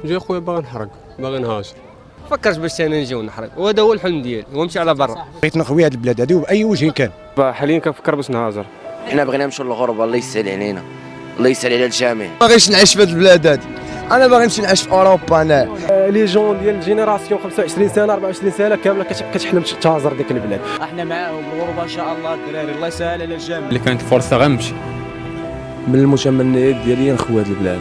جاي خويا باغي نحرق، باغي نهاجر. فكرت باش انا نجي ونحرق، وهذا هو الحلم ديالي ونمشي على برا. بغيت نخوي هذه البلاد هذه وباي وجه كان. حاليا كنفكر باش نهاجر. حنا بغينا نمشيو للغربه، الله يسهل علينا، الله يسهل على الجميع. باغيش نعيش في هذه البلاد هذه، انا باغي نمشي نعيش في اوروبا. انا لي جون ديال الجينيراسيون 25 سنه 24 سنه كامله كتحلم تهاجر ديك البلاد. احنا معاهم بالغربه ان شاء الله الدراري، الله يسهل على الجميع. اللي كانت فرصه غنمشي. من المتمنيات ديالي نخوي هذه البلاد،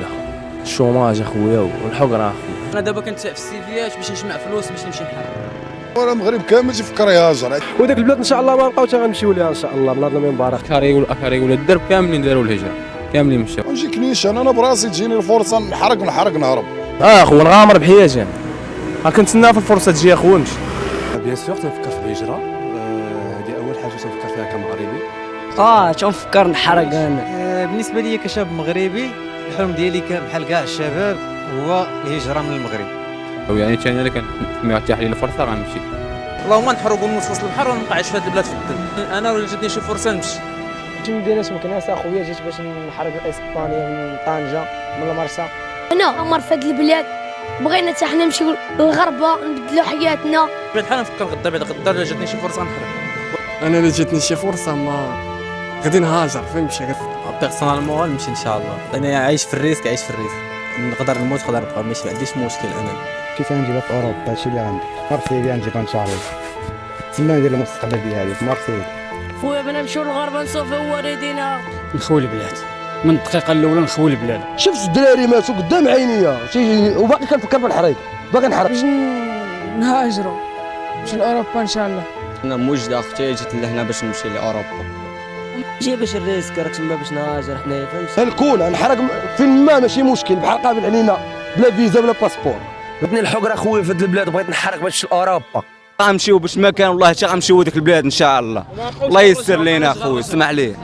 الشوماج اخويا والحقره اخويا. انا دابا كنت في السيفيات باش نجمع فلوس باش نمشي نحرق. ورا المغرب كامل تيفكر يهاجر، وديك البلاد ان شاء الله ما نبقاو حتى غنمشيو ليها ان شاء الله. بلادنا من مبارك كاري والاكاري ولا الدرب كاملين داروا الهجره، كاملين مشاو. ونجيك نيشان انا براسي تجيني الفرصه نحرق نهرب. اخويا نغامر بحياتي، كنتسنى في الفرصه تجي اخويا نمشي. بيان سور تنفكر في الهجره، هذه اول حاجه تنفكر فيها كمغربي. تنفكر نحرق انا. بالنسبه لي كشاب مغربي الحلم ديالي بحال كاع الشباب هو الهجره من المغرب. يعني ثاني انا كنتيح لي الفرصه غنمشي. اللهم نحرق ونوصل للبحر ونبقى عايش في هذه البلاد في الدل. انا ولا جاتني شي فرصه نمشي. جيت من مدينه مكناس اخويا، جيت باش نحرق اسبانيا من طنجه من المرسى. انا عمر في هذه البلاد، بغينا حتى حنا نمشيو للغربه نبدلوا حياتنا. بحال نفكر غدا بعد غدا الا جاتني شي فرصه نحرق. انا الا جاتني شي فرصه ما غادي نهاجر، فهمتي؟ بيرسونالمون غنمشي ان شاء الله. انا عايش في الريسك، عايش في الريسك، نقدر نموت نقدر نبقى، ماشي ما عنديش مشكل. انا كيف غنجيبها في اوروبا هادشي اللي غندير. مارسيليا غنجيبها ان شاء الله، تما ندير المستقبل ديالي في مارسيليا. خويا بنا نمشيو للغربه نصوفيو والدينا، نخوي البلاد من الدقيقه الاولى، نخوي البلاد. شفت الدراري ماتوا قدام عينيا وباقي كنفكر في الحريق، باغي نحرق باش نهاجروا نمشيو لاوروبا ان شاء الله. انا موجده اختي جيت لهنا باش نمشي لاوروبا. جي باش الريسك راك تما باش نهاجر حنايا، فهمتي؟ الكون نحرق فين ما ماشي مشكل، بحال قابل علينا بلا فيزا بلا باسبور. بغيتني الحقره خويا في هذه البلاد، بغيت نحرق باش لاوروبا. غنمشيو باش ما كان والله حتى غنمشيو لديك البلاد ان شاء الله. الله يسر لينا اخويا، اسمع ليه.